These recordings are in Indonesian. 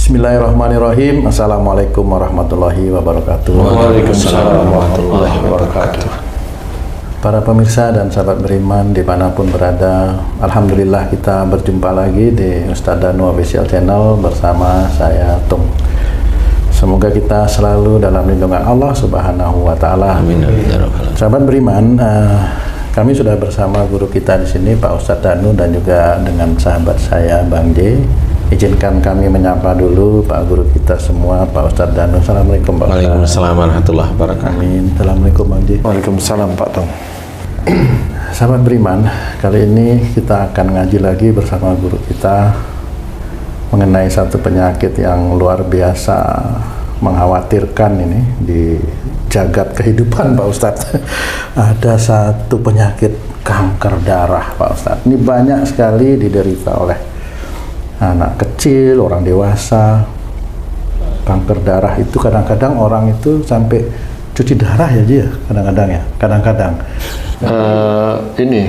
Bismillahirrahmanirrahim. Assalamualaikum warahmatullahi wabarakatuh. Waalaikumsalam warahmatullahi wabarakatuh. Para pemirsa dan sahabat beriman dimanapun berada, alhamdulillah kita berjumpa lagi di Ustadz Danu Official Channel bersama saya Tung. Semoga kita selalu dalam lindungan Allah Subhanahu wa Ta'ala. Amin. Sahabat beriman, kami sudah bersama guru kita di sini, Pak Ustadz Danu, dan juga dengan sahabat saya, Bang J. Izinkan kami menyapa dulu Pak Guru kita semua, Pak Ustadz Danu. Assalamualaikum Pak Ustadz. Waalaikumsalam warahmatullahi wabarakatuh. Amin. Assalamualaikum Bang J. Waalaikumsalam Pak Tong. Sahabat beriman, kali ini kita akan ngaji lagi bersama guru kita mengenai satu penyakit yang luar biasa mengkhawatirkan ini di jagat kehidupan Pak Ustadz. Ada satu penyakit kanker darah Pak Ustadz. Ini banyak sekali diderita oleh anak kecil, orang dewasa. Kanker darah itu kadang-kadang orang itu sampai cuci darah ya dia, kadang-kadang ya, kadang-kadang. Ini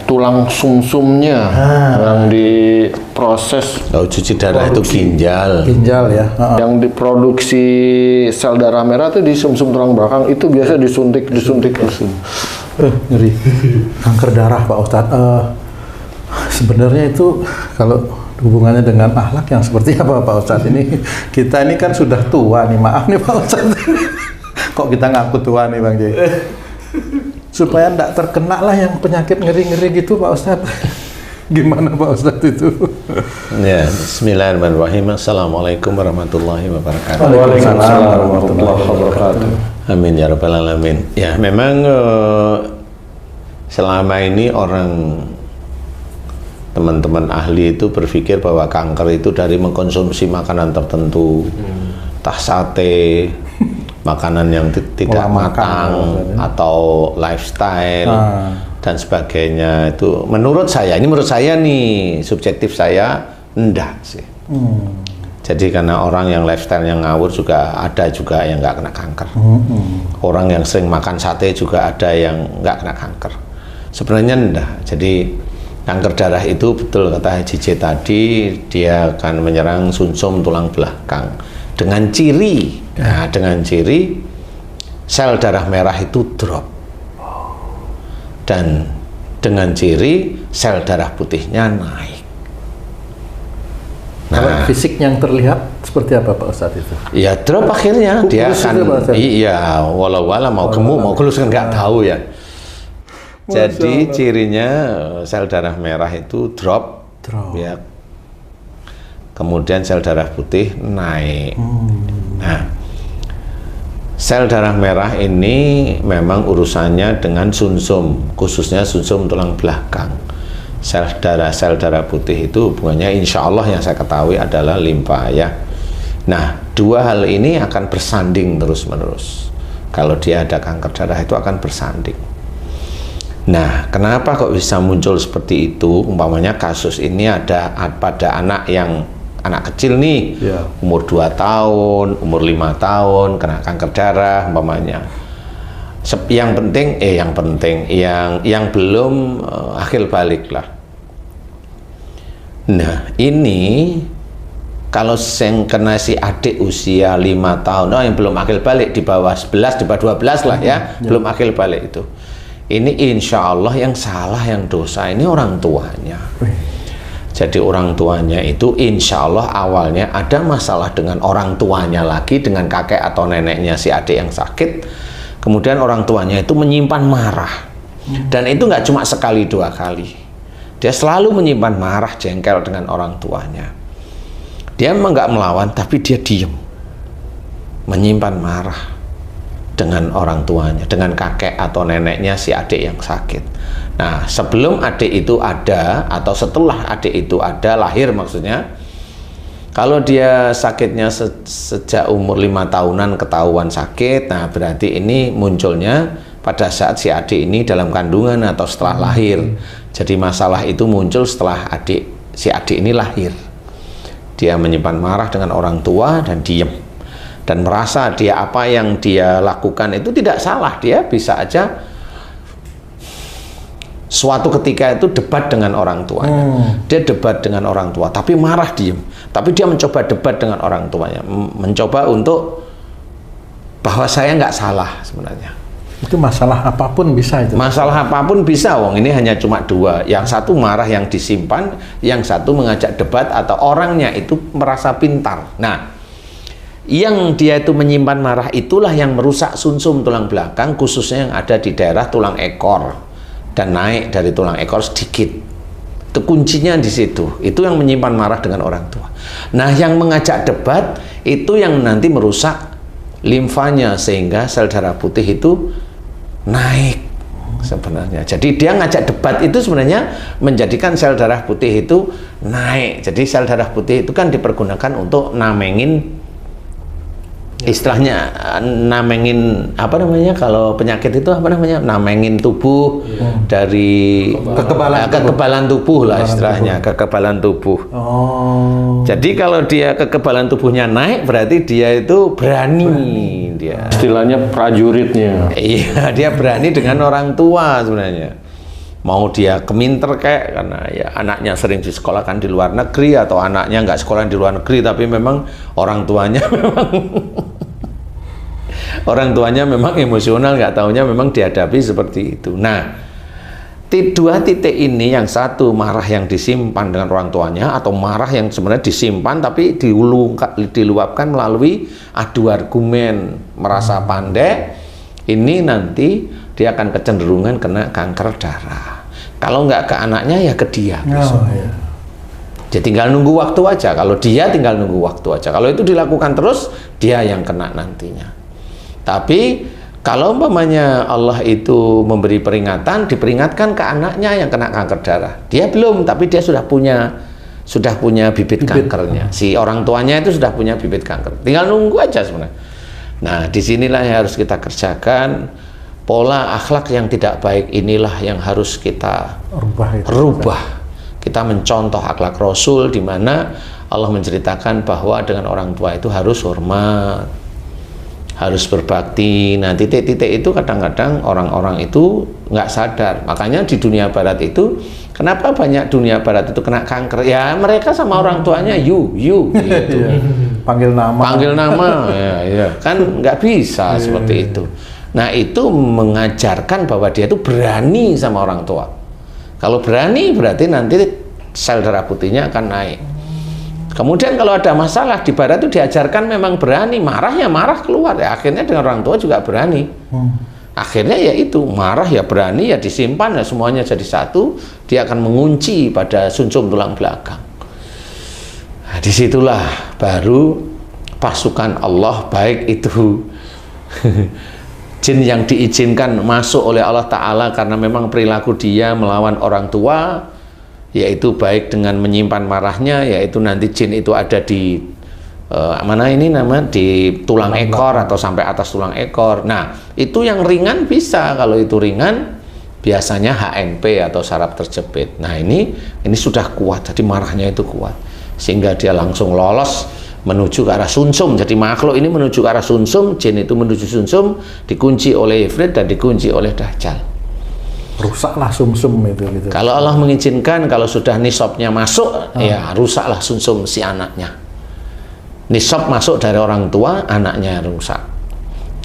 tulang sumsumnya yang diproses. Oh, cuci darah itu ginjal. Ginjal ya. Yang diproduksi sel darah merah itu di sumsum tulang belakang itu biasa disuntik. Ngeri. Kanker darah Pak Ustadz. Sebenarnya itu kalau hubungannya dengan akhlak yang seperti apa Pak Ustadz? Ini kita ini kan sudah tua nih, maaf nih Pak Ustadz. Kok kita ngaku tua nih Bang J? Supaya enggak terkena lah yang penyakit ngeri-ngeri gitu Pak Ustadz. Gimana Pak Ustadz itu? Ya, bismillahirrahmanirrahim. Assalamualaikum warahmatullahi wabarakatuh. Waalaikumsalam warahmatullahi wabarakatuh. Amin ya rabbal alamin. Ya, memang selama ini teman-teman ahli itu berpikir bahwa kanker itu dari mengkonsumsi makanan tertentu, entah sate, makanan yang tidak matang, atau lifestyle dan sebagainya. Itu menurut saya nih, subjektif saya, enggak sih. Jadi karena orang yang lifestyle yang ngawur juga ada juga yang nggak kena kanker. Orang yang sering makan sate juga ada yang nggak kena kanker. Sebenarnya enggak. Jadi kanker darah itu betul kata JJ tadi, dia akan menyerang sumsum tulang belakang dengan ciri, sel darah merah itu drop, dan dengan ciri sel darah putihnya naik. Kalau fisik yang terlihat seperti apa Pak Ustadz itu? Ya drop akhirnya dia akan, iya, walau mau gemuk mau gelus kan nggak tahu ya. Jadi cirinya sel darah merah itu drop. Ya. Kemudian sel darah putih naik. Nah, sel darah merah ini memang urusannya dengan sumsum, khususnya sumsum tulang belakang. Sel darah putih itu hubungannya insya Allah yang saya ketahui adalah limpa ya. Nah, dua hal ini akan bersanding terus-menerus. Kalau dia ada kanker darah itu akan bersanding. Nah, kenapa kok bisa muncul seperti itu? Umpamanya kasus ini ada pada anak kecil nih, umur 2 tahun, umur 5 tahun, kena kanker darah, umpamanya. Yang belum akil balik lah. Nah, ini kalau yang kena si adik usia 5 tahun, yang belum akil balik, di bawah 11, di bawah 12 lah ya, belum akil balik itu. Ini insya Allah yang salah, yang dosa ini orang tuanya. Jadi orang tuanya itu insya Allah awalnya ada masalah dengan orang tuanya lagi, dengan kakek atau neneknya si adik yang sakit. Kemudian orang tuanya itu menyimpan marah. Dan itu nggak cuma sekali 2 kali. Dia selalu menyimpan marah, jengkel dengan orang tuanya. Dia memang nggak melawan, tapi dia diem. Menyimpan marah dengan orang tuanya, dengan kakek atau neneknya si adik yang sakit. Nah, sebelum adik itu ada atau setelah adik itu ada, lahir maksudnya, kalau dia sakitnya sejak umur 5 tahunan ketahuan sakit, nah berarti ini munculnya pada saat si adik ini dalam kandungan atau setelah lahir. Jadi masalah itu muncul setelah si adik ini lahir. Dia menyimpan marah dengan orang tua dan diem. Dan merasa dia apa yang dia lakukan itu tidak salah, dia bisa aja suatu ketika itu debat dengan orang tuanya. Dia debat dengan orang tua, tapi marah diem. Tapi dia mencoba debat dengan orang tuanya, mencoba untuk bahwa saya nggak salah sebenarnya. Itu masalah apapun bisa itu. Masalah apapun bisa, wong ini hanya cuma dua. Yang satu marah yang disimpan, yang satu mengajak debat atau orangnya itu merasa pintar. Nah, yang dia itu menyimpan marah itulah yang merusak sumsum tulang belakang, khususnya yang ada di daerah tulang ekor dan naik dari tulang ekor sedikit. Itu kuncinya di situ. Itu yang menyimpan marah dengan orang tua. Nah, yang mengajak debat itu yang nanti merusak limfanya sehingga sel darah putih itu naik sebenarnya. Jadi dia ngajak debat itu sebenarnya menjadikan sel darah putih itu naik. Jadi sel darah putih itu kan dipergunakan untuk namengin, istilahnya namengin apa namanya, kalau penyakit itu apa namanya, namengin tubuh dari kekebalan tubuh lah istilahnya, kekebalan tubuh. Jadi kalau dia kekebalan tubuhnya naik berarti dia itu berani. Dia istilahnya prajuritnya. iya, dia berani dengan orang tua sebenarnya. Mau dia keminter kayak karena ya anaknya sering disekolahkan di luar negeri, atau anaknya nggak sekolah di luar negeri tapi memang orang tuanya memang emosional, nggak taunya memang dihadapi seperti itu. Nah, dua titik ini, yang satu marah yang disimpan dengan orang tuanya, atau marah yang sebenarnya disimpan tapi diluapkan melalui adu argumen, merasa pandai, ini nanti dia akan kecenderungan kena kanker darah. Kalau nggak ke anaknya ya ke dia. Jadi tinggal nunggu waktu aja. Kalau dia tinggal nunggu waktu aja. Kalau itu dilakukan terus, dia yang kena nantinya. Tapi kalau umpamanya Allah itu memberi peringatan, diperingatkan ke anaknya yang kena kanker darah. Dia belum, tapi dia sudah punya bibit kankernya. Si orang tuanya itu sudah punya bibit kanker. Tinggal nunggu aja sebenarnya. Nah, disinilah yang harus kita kerjakan. Pola akhlak yang tidak baik inilah yang harus kita rubah. Kita mencontoh akhlak Rasul, di mana Allah menceritakan bahwa dengan orang tua itu harus hormat, harus berbakti. Nah, titik-titik itu kadang-kadang orang-orang itu nggak sadar. Makanya di dunia barat itu, kenapa banyak dunia barat itu kena kanker? Ya mereka sama orang tuanya you gitu. Panggil nama ya, kan nggak bisa seperti itu. Nah, itu mengajarkan bahwa dia itu berani sama orang tua. Kalau berani berarti nanti sel darah putihnya akan naik. Kemudian kalau ada masalah di barat itu diajarkan memang berani, marah ya marah keluar ya, akhirnya dengan orang tua juga berani. Akhirnya ya itu, marah ya berani ya disimpan ya, semuanya jadi satu, dia akan mengunci pada sumsum tulang belakang. Nah, disitulah baru pasukan Allah, baik itu jin yang diizinkan masuk oleh Allah Ta'ala karena memang perilaku dia melawan orang tua, yaitu baik dengan menyimpan marahnya, yaitu nanti jin itu ada di di tulang ekor atau sampai atas tulang ekor. Nah, itu yang ringan bisa. Kalau itu ringan biasanya HNP atau saraf terjepit. Nah, ini sudah kuat, jadi marahnya itu kuat sehingga dia langsung lolos menuju ke arah sumsum. Jadi makhluk ini menuju ke arah sumsum, jin itu menuju sumsum, dikunci oleh Ifrit dan dikunci oleh Dajjal. Rusaklah sumsum itu gitu. Kalau Allah mengizinkan, kalau sudah nisabnya masuk, ya rusaklah sumsum si anaknya. Nisab masuk dari orang tua, anaknya rusak.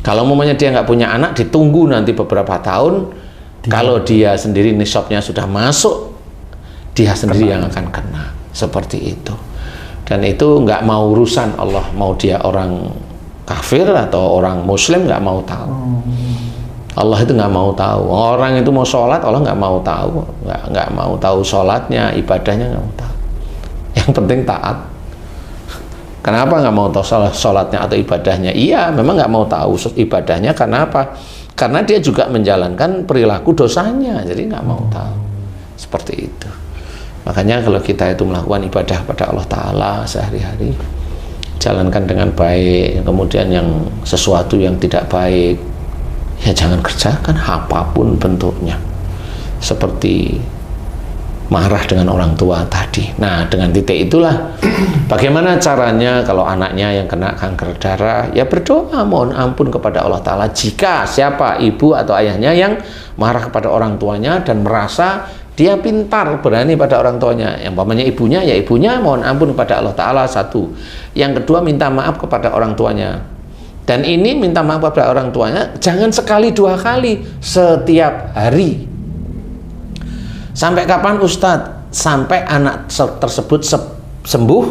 Kalau umpamanya dia nggak punya anak, ditunggu nanti beberapa tahun. Kalau dia sendiri nisabnya sudah masuk, dia sendiri yang akan kena. Seperti itu. Dan itu nggak mau urusan Allah, mau dia orang kafir atau orang muslim, nggak mau tahu. Allah itu nggak mau tahu. Orang itu mau sholat, Allah nggak mau tahu, nggak mau tahu sholatnya, ibadahnya nggak mau tahu. Yang penting taat. Kenapa nggak mau tahu sholatnya atau ibadahnya? Iya, memang nggak mau tahu ibadahnya. Karena apa? Karena dia juga menjalankan perilaku dosanya, jadi nggak mau tahu. Seperti itu. Makanya kalau kita itu melakukan ibadah pada Allah Ta'ala sehari-hari, jalankan dengan baik. Kemudian yang sesuatu yang tidak baik, ya jangan kerjakan apapun bentuknya. Seperti marah dengan orang tua tadi. Nah, dengan titik itulah bagaimana caranya kalau anaknya yang kena kanker darah, ya berdoa mohon ampun kepada Allah Ta'ala. Jika siapa ibu atau ayahnya yang marah kepada orang tuanya dan merasa dia pintar, berani pada orang tuanya, yang umpamanya ibunya, ya ibunya mohon ampun kepada Allah Ta'ala, satu. Yang kedua, minta maaf kepada orang tuanya. Dan ini minta maaf kepada orang tuanya jangan sekali dua kali, setiap hari. Sampai kapan Ustadz? Sampai anak tersebut sembuh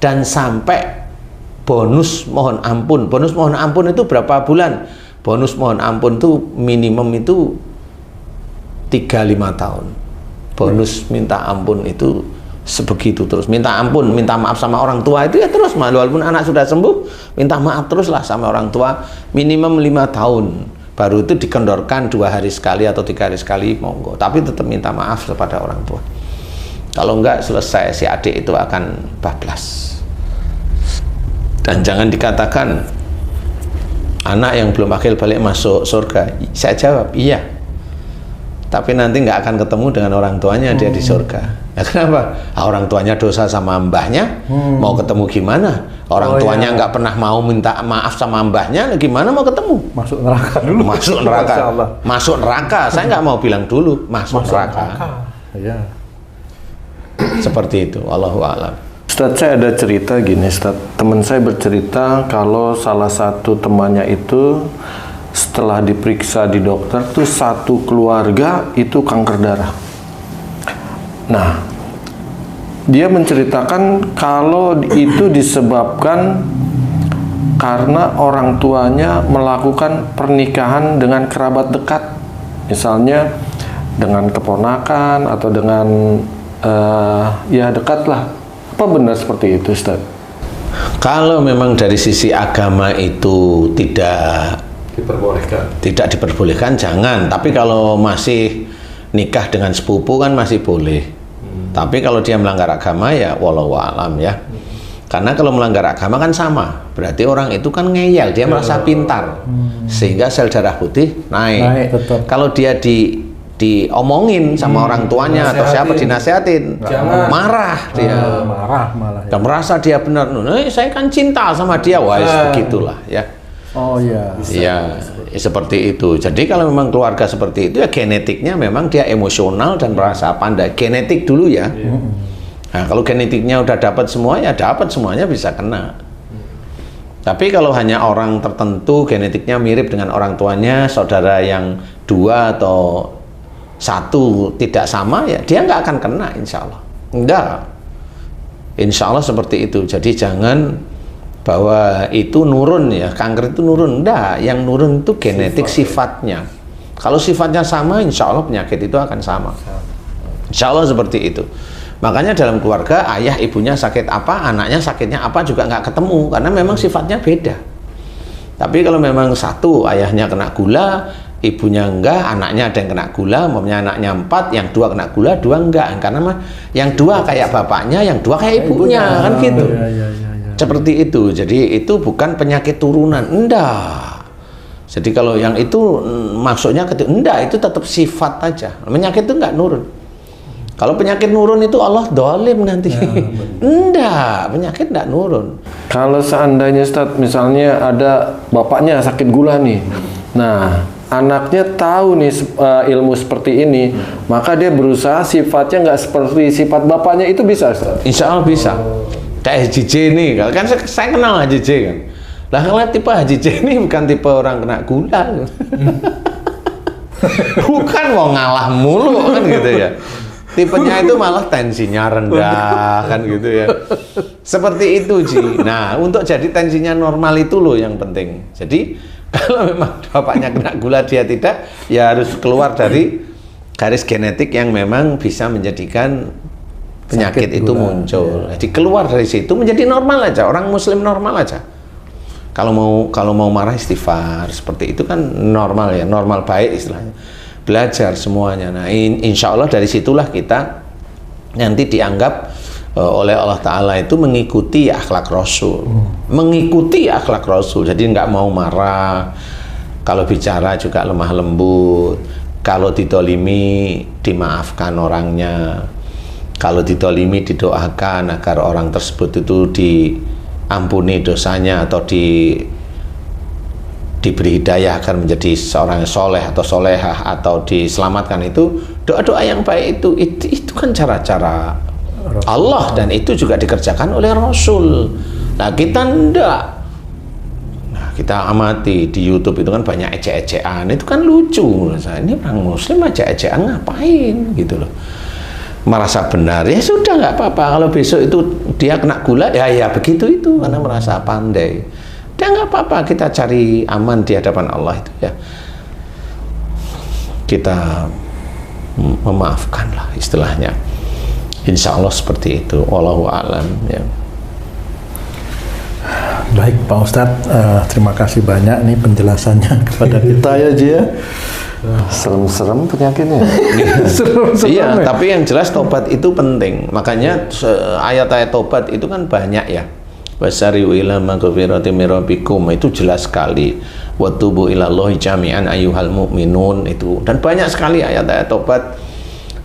dan sampai bonus mohon ampun. Bonus mohon ampun itu berapa bulan? Bonus mohon ampun itu minimum itu 3-5 tahun. Bonus minta ampun itu sebegitu terus. Minta ampun, minta maaf sama orang tua itu ya terus, walaupun anak sudah sembuh, minta maaf teruslah sama orang tua minimum 5 tahun. Baru itu dikendorkan 2 hari sekali atau 3 hari sekali, monggo. Tapi tetap minta maaf kepada orang tua. Kalau enggak, selesai, si adik itu akan bablas. Dan jangan dikatakan anak yang belum akil balik masuk surga. Saya jawab, iya. Tapi nanti nggak akan ketemu dengan orang tuanya, dia di surga. Nah, kenapa? Orang tuanya dosa sama mbahnya, mau ketemu gimana? Orang tuanya nggak pernah mau minta maaf sama mbahnya, gimana mau ketemu? Masuk neraka dulu. Masuk neraka. Masuk neraka. Saya nggak mau bilang dulu, masuk neraka. Ya. Seperti itu. Wallahu a'lam. Ustadz, saya ada cerita gini, Ustadz. Teman saya bercerita kalau salah satu temannya itu setelah diperiksa di dokter tuh satu keluarga itu kanker darah. Nah, dia menceritakan kalau itu disebabkan karena orang tuanya melakukan pernikahan dengan kerabat dekat, misalnya dengan keponakan atau dengan ya dekat lah. Apa benar seperti itu, Ustaz? Kalau memang dari sisi agama itu tidak diperbolehkan, jangan. Tapi kalau masih nikah dengan sepupu kan masih boleh. Tapi kalau dia melanggar agama ya wallahu alam ya. Karena kalau melanggar agama kan sama. Berarti orang itu kan ngeyel, dia merasa pintar. Sehingga sel darah putih naik. Kalau dia diomongin sama orang tuanya atau siapa, dinasihatin, marah dia, marah malah ya. Dan merasa dia benar, saya kan cinta sama dia, wah begitulah ya. Oh iya. Iya, seperti itu. Jadi kalau memang keluarga seperti itu ya genetiknya memang dia emosional dan merasa pandai. Genetik dulu ya. Nah, kalau genetiknya udah dapat semua ya dapat semuanya, bisa kena. Tapi kalau hanya orang tertentu genetiknya mirip dengan orang tuanya, saudara yang 2 atau 1 tidak sama ya dia nggak akan kena, insya Allah. Enggak, insya Allah seperti itu. Jadi jangan bahwa itu nurun ya, kanker itu nurun. Enggak, yang nurun itu genetik sifatnya. Kalau sifatnya sama, insya Allah penyakit itu akan sama. Insya Allah seperti itu. Makanya dalam keluarga ayah ibunya sakit apa, anaknya sakitnya apa juga nggak ketemu, karena memang sifatnya beda. Tapi kalau memang satu ayahnya kena gula, ibunya enggak, anaknya ada yang kena gula, umpamanya anaknya 4, yang 2 kena gula, 2 enggak, karena mah yang 2 kayak bapaknya, yang 2 kayak ibunya, kan gitu. Seperti itu. Jadi itu bukan penyakit turunan, enggak. Jadi kalau yang itu maksudnya enggak, itu tetap sifat aja. Penyakit itu enggak nurun. Kalau penyakit nurun itu Allah dolim nanti. Enggak, penyakit enggak nurun. Kalau seandainya Ustadz, misalnya ada bapaknya sakit gula nih, nah anaknya tahu nih ilmu seperti ini, maka dia berusaha sifatnya nggak seperti sifat bapaknya, itu bisa, Ustaz? Insya Allah bisa. Kayak Haji J nih, kan saya kenal Haji J kan. Lah kalau tipe Haji J ini bukan tipe orang kena gula, bukan mau ngalah mulu kan gitu ya. Tipenya itu malah tensinya rendah kan gitu ya. Seperti itu Ji. Nah untuk jadi tensinya normal itu loh yang penting. Jadi kalau memang bapaknya kena gula dia tidak, ya harus keluar dari garis genetik yang memang bisa menjadikan penyakit itu muncul. Jadi keluar dari situ menjadi normal aja, orang muslim normal aja. Kalau mau marah istighfar, seperti itu kan normal ya, normal baik istilahnya. Belajar semuanya. Nah, insya Allah dari situlah kita nanti dianggap oleh Allah Ta'ala itu mengikuti akhlak Rasul, mengikuti akhlak Rasul. Jadi nggak mau marah, kalau bicara juga lemah lembut, kalau didolimi dimaafkan orangnya, Kalau ditolimi didoakan agar orang tersebut itu diampuni dosanya atau diberi hidayah agar menjadi seorang yang soleh atau solehah atau diselamatkan, itu doa-doa yang baik itu kan cara-cara Allah, dan itu juga dikerjakan oleh Rasul. Nah kita ndak. Nah kita amati di YouTube itu kan banyak ejek-ejekan, itu kan lucu. Ini orang Muslim ejek-ejekan ngapain gitu loh. Merasa benar, ya sudah nggak apa-apa. Kalau besok itu dia kena gula, ya begitu itu, karena merasa pandai. Dia nggak apa-apa, kita cari aman di hadapan Allah itu ya. Kita memaafkan lah istilahnya. Insya Allah seperti itu. Wallahu a'lam ya. Baik Pak Ustadz, terima kasih banyak nih penjelasannya kepada kita ya Ji ya. Serem-serem penyakitnya. Iya, tapi yang jelas tobat itu penting. Makanya ayat-ayat tobat itu kan banyak ya. Wasari'u ila maghfirati min rabbikum, itu jelas sekali. Wa tubu ilallahi jami'an ayyuhal mu'minun, itu. Dan banyak sekali ayat-ayat tobat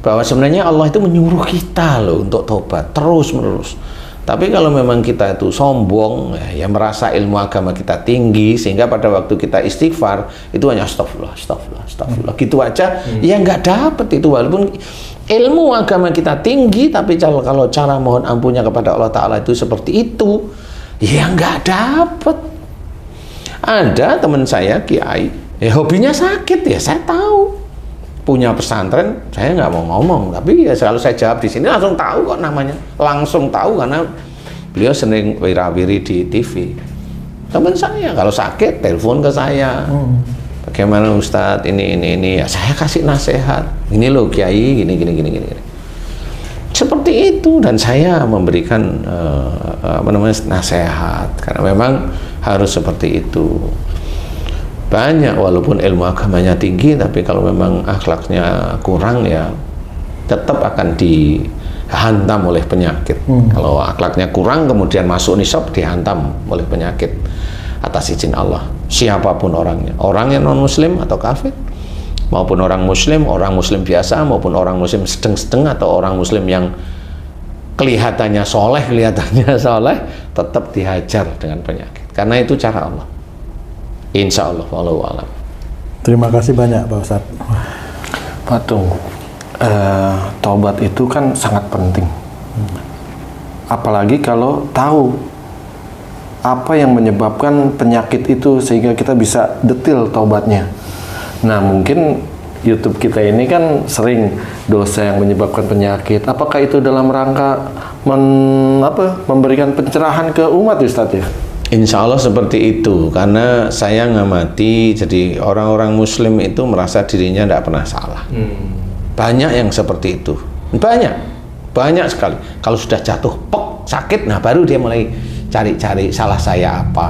bahwa sebenarnya Allah itu menyuruh kita loh untuk tobat terus-menerus. Tapi kalau memang kita itu sombong, ya merasa ilmu agama kita tinggi, sehingga pada waktu kita istighfar itu hanya astagfirullah, astagfirullah, astagfirullah, gitu aja, ya nggak dapet itu. Walaupun ilmu agama kita tinggi, tapi kalau cara mohon ampunnya kepada Allah Ta'ala itu seperti itu, ya nggak dapet. Ada teman saya kiai, hobinya sakit, ya saya tahu. Punya pesantren, saya nggak mau ngomong, tapi ya kalau saya jawab di sini langsung tahu kok namanya, langsung tahu karena beliau sering wirawiri di TV. Teman saya kalau sakit telepon ke saya, bagaimana Ustadz ini ya saya kasih nasihat, ini loh Kiai gini. Seperti itu, dan saya memberikan nasihat karena memang harus seperti itu. Banyak walaupun ilmu agamanya tinggi, tapi kalau memang akhlaknya kurang ya tetap akan dihantam oleh penyakit. Kalau akhlaknya kurang kemudian masuk nisab, dihantam oleh penyakit atas izin Allah. Siapapun orangnya, orang yang non muslim atau kafir, maupun orang muslim biasa, maupun orang muslim sedang-sedang atau orang muslim yang kelihatannya soleh, tetap dihajar dengan penyakit. Karena itu cara Allah. Insya Allah, wallahu a'lam. Terima kasih banyak Pak Ustadz. Patung, taubat itu kan sangat penting. Apalagi kalau tahu apa yang menyebabkan penyakit itu sehingga kita bisa detil taubatnya. Nah, mungkin YouTube kita ini kan sering dosa yang menyebabkan penyakit. Apakah itu dalam rangka memberikan pencerahan ke umat, Ustadz ya? Insya Allah seperti itu, karena saya ngamati, jadi orang-orang muslim itu merasa dirinya tidak pernah salah. Banyak yang seperti itu, banyak sekali. Kalau sudah jatuh sakit, nah baru dia mulai cari-cari salah saya apa.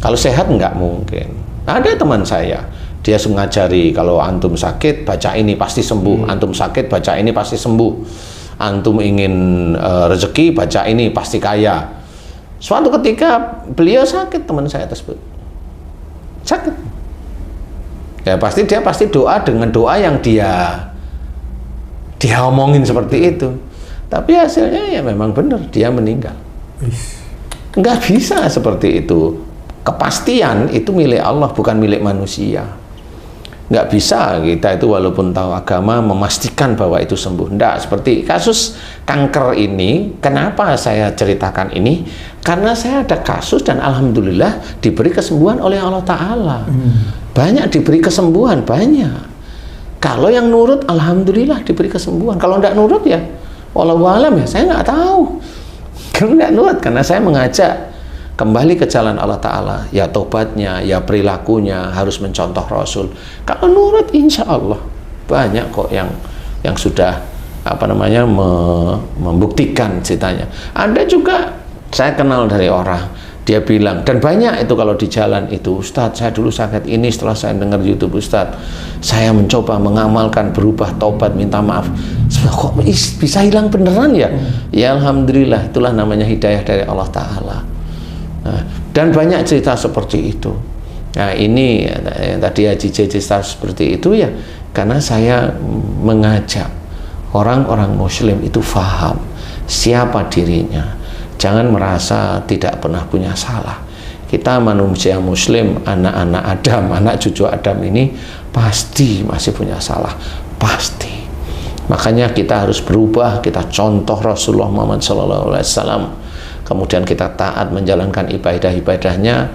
Kalau sehat nggak mungkin. Ada teman saya, dia mengajari kalau antum sakit baca ini pasti sembuh, antum sakit baca ini pasti sembuh, antum ingin rezeki baca ini pasti kaya. Suatu ketika beliau sakit, teman saya tersebut sakit, ya dia pasti doa dengan doa yang dia omongin seperti itu, tapi hasilnya ya memang benar, dia meninggal. Nggak bisa seperti itu. Kepastian itu milik Allah, bukan milik manusia. Nggak bisa kita itu walaupun tahu agama memastikan bahwa itu sembuh. Nggak, seperti kasus kanker ini. Kenapa saya ceritakan ini? Karena saya ada kasus dan alhamdulillah diberi kesembuhan oleh Allah Ta'ala. Banyak diberi kesembuhan, banyak. Kalau yang nurut alhamdulillah diberi kesembuhan. Kalau nggak nurut ya wallahu alam ya, saya nggak tahu. Kalau nggak nurut, karena saya mengajak kembali ke jalan Allah Ta'ala, ya tobatnya, ya perilakunya harus mencontoh Rasul. Kalau nurut insya Allah banyak kok yang sudah membuktikan ceritanya. Ada juga saya kenal dari orang, dia bilang, dan banyak itu kalau di jalan itu, Ustadz saya dulu sakit ini, setelah saya dengar YouTube Ustadz saya mencoba mengamalkan, berubah, tobat, minta maaf, kok bisa hilang beneran ya? Ya alhamdulillah, itulah namanya hidayah dari Allah Ta'ala. Nah, dan banyak cerita seperti itu. Nah ini tadi Haji JJ seperti itu ya, karena saya mengajak orang-orang muslim itu faham siapa dirinya. Jangan merasa tidak pernah punya salah. Kita manusia muslim, anak-anak Adam, anak cucu Adam ini pasti masih punya salah, pasti. Makanya kita harus berubah, kita contoh Rasulullah Muhammad SAW. Kemudian kita taat menjalankan ibadah-ibadahnya,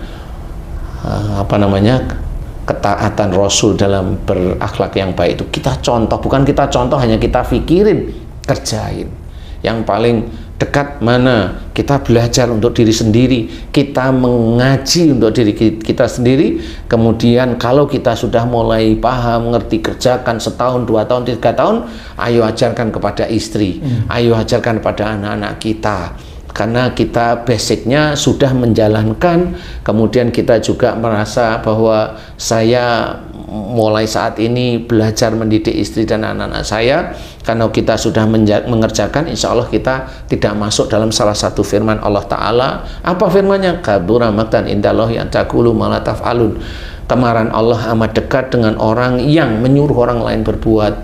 ketaatan Rasul dalam berakhlak yang baik itu kita contoh, bukan kita contoh hanya kita pikirin, kerjain. Yang paling dekat mana? Kita belajar untuk diri sendiri, kita mengaji untuk diri kita sendiri. Kemudian kalau kita sudah mulai paham, ngerti, kerjakan setahun, 2 tahun, 3 tahun, ayo ajarkan kepada istri, ayo ajarkan kepada anak-anak kita. Karena kita basicnya sudah menjalankan, kemudian kita juga merasa bahwa saya mulai saat ini belajar mendidik istri dan anak-anak saya. Karena kita sudah mengerjakan, insya Allah kita tidak masuk dalam salah satu firman Allah Ta'ala. Apa firmannya? Kabura maqtan indallahi an taqulu ma la taf'alun. Kemarahan Allah amat dekat dengan orang yang menyuruh orang lain berbuat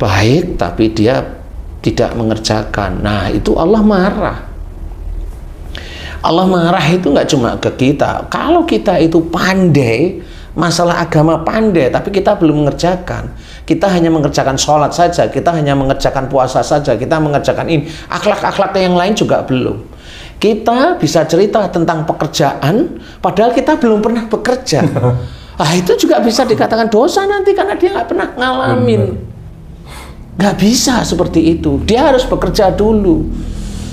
baik tapi dia tidak mengerjakan. Nah, itu Allah marah. Allah marah itu nggak cuma ke kita. Kalau kita itu pandai, masalah agama pandai, tapi kita belum mengerjakan. Kita hanya mengerjakan sholat saja, kita hanya mengerjakan puasa saja, kita mengerjakan ini. Akhlak-akhlak yang lain juga belum. Kita bisa cerita tentang pekerjaan, padahal kita belum pernah bekerja. Itu juga bisa dikatakan dosa nanti, karena dia nggak pernah ngalamin. Nggak bisa seperti itu. Dia harus bekerja dulu,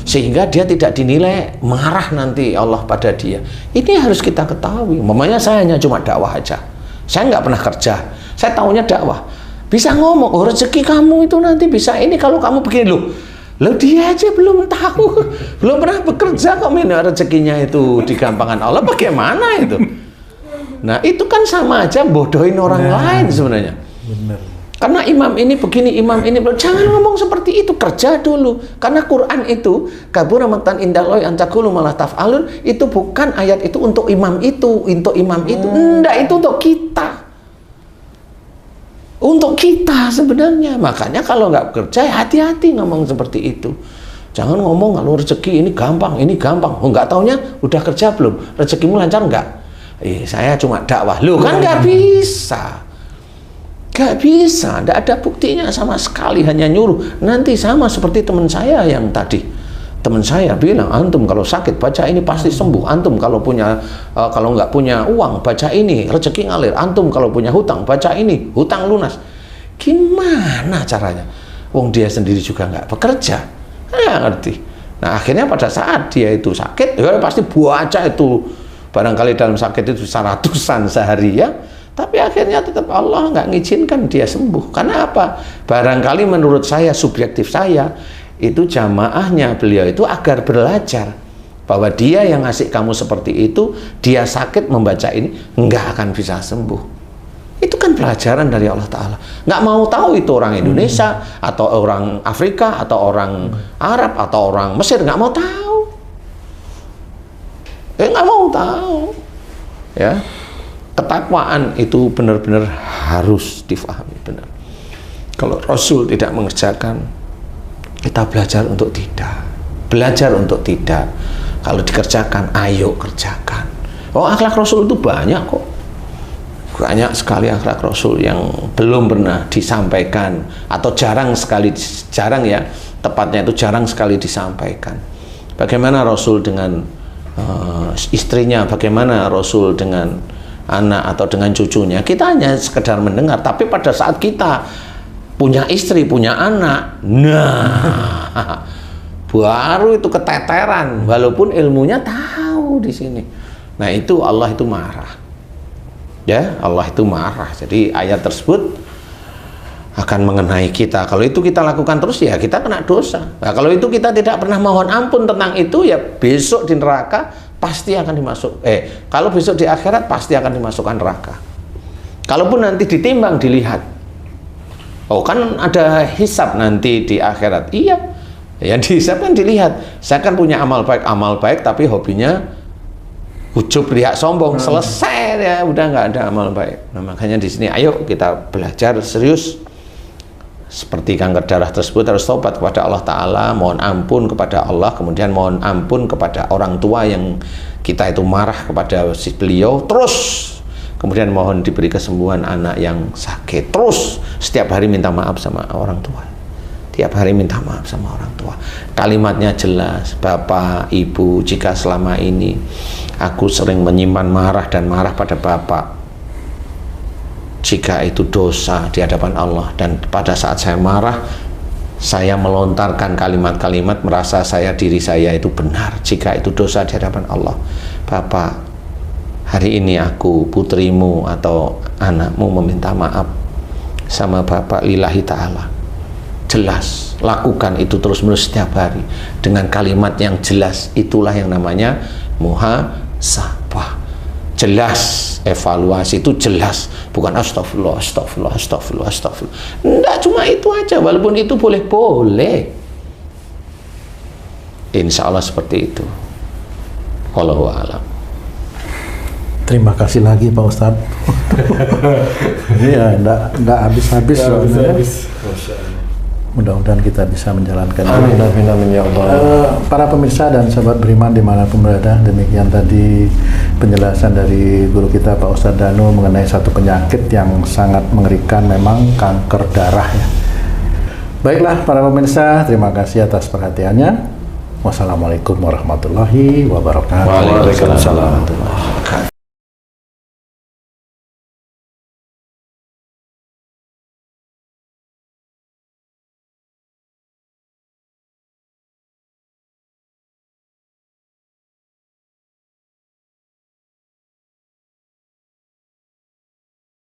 sehingga dia tidak dinilai marah nanti Allah pada dia. Ini harus kita ketahui. Umpamanya saya hanya cuma dakwah aja, saya nggak pernah kerja, saya taunya dakwah. Bisa ngomong, oh rezeki kamu itu nanti bisa ini kalau kamu begini. Loh dia aja belum tahu, belum pernah bekerja kok minta rezekinya itu digampangkan Allah. Bagaimana itu? Nah itu kan sama aja bodohin orang lain sebenarnya. Benar. Karena imam ini begini, imam ini begini. Jangan ngomong seperti itu, kerja dulu. Karena Quran itu kabura maqtan indallahi an taqulu ma la taf'alun, itu bukan ayat itu untuk imam itu, enggak, itu untuk kita. Untuk kita sebenarnya. Makanya kalau nggak bekerja, hati-hati ngomong seperti itu. Jangan ngomong kalau rezeki ini gampang, Oh, nggak taunya udah kerja belum? Rezekimu lancar nggak? Saya cuma dakwah. Loh kan nggak bisa. Gak bisa, tidak ada buktinya sama sekali, hanya nyuruh. Nanti sama seperti teman saya yang tadi. Teman saya bilang, antum kalau sakit baca ini pasti sembuh. Antum kalau nggak punya uang baca ini, rezeki ngalir. Antum kalau punya hutang baca ini, hutang lunas. Gimana caranya? Wong dia sendiri juga nggak bekerja, nggak ngerti. Nah akhirnya pada saat dia itu sakit, ya pasti baca itu. Barangkali dalam sakit itu bisa ratusan sehari ya. Tapi akhirnya tetap Allah nggak ngizinkan dia sembuh. Karena apa? Barangkali menurut saya, subjektif saya, itu jamaahnya beliau itu agar belajar bahwa dia yang ngasih kamu seperti itu, dia sakit membaca ini, nggak akan bisa sembuh. Itu kan pelajaran dari Allah Ta'ala. Nggak mau tahu itu orang Indonesia, atau orang Afrika, atau orang Arab, atau orang Mesir, nggak mau tahu. Nggak mau tahu. Ya. Ketakwaan itu benar-benar harus difahami benar. Kalau Rasul tidak mengerjakan, kita belajar untuk tidak. Belajar untuk tidak. Kalau dikerjakan, ayo kerjakan. Oh, akhlak Rasul itu banyak kok. Banyak sekali akhlak Rasul yang belum pernah disampaikan atau jarang ya, tepatnya itu jarang sekali disampaikan. Bagaimana Rasul dengan istrinya, bagaimana Rasul dengan anak atau dengan cucunya, kita hanya sekedar mendengar. Tapi pada saat kita punya istri, punya anak, nah baru itu keteteran, walaupun ilmunya tahu di sini. Nah itu Allah itu marah, ya Allah itu marah. Jadi ayat tersebut akan mengenai kita. Kalau itu kita lakukan terus, ya kita kena dosa. Nah, kalau itu kita tidak pernah mohon ampun tentang itu, ya besok di neraka pasti akan kalau besok di akhirat pasti akan dimasukkan neraka. Kalaupun nanti ditimbang, dilihat, oh kan ada hisab nanti di akhirat. Iya, yang dihisab kan dilihat. Saya kan punya amal baik, tapi hobinya ujub, riak, sombong. Selesai ya, udah nggak ada amal baik. Nah, makanya di sini ayo kita belajar serius. seperti kanker darah tersebut harus tobat kepada Allah Ta'ala, mohon ampun kepada Allah, kemudian mohon ampun kepada orang tua yang kita itu marah kepada si beliau, terus kemudian mohon diberi kesembuhan anak yang sakit, terus setiap hari minta maaf sama orang tua, tiap hari minta maaf sama orang tua. Kalimatnya jelas, Bapak, Ibu, jika selama ini aku sering menyimpan marah dan marah pada Bapak, jika itu dosa di hadapan Allah, dan pada saat saya marah saya melontarkan kalimat-kalimat merasa diri saya itu benar, jika itu dosa di hadapan Allah, Bapak, hari ini aku, putrimu atau anakmu, meminta maaf sama Bapak lillahi ta'ala. Jelas, lakukan itu terus-menerus setiap hari dengan kalimat yang jelas. Itulah yang namanya muhasabah. Jelas, evaluasi itu jelas, bukan astagfirullah, astagfirullah, astagfirullah, astagfirullah. Enggak cuma itu aja, walaupun itu boleh-boleh. Insya Allah seperti itu. Wallahu a'lam. Terima kasih lagi Pak Ustadz. Iya, enggak habis-habis. Mudah-mudahan kita bisa menjalankan. Amin, amin, amin ya Allah. Para pemirsa dan sahabat beriman dimanapun berada, demikian tadi penjelasan dari guru kita Pak Ustadz Danu mengenai satu penyakit yang sangat mengerikan, memang kanker darah ya. Baiklah para pemirsa, terima kasih atas perhatiannya. Wassalamualaikum warahmatullahi wabarakatuh. Waalaikumsalam.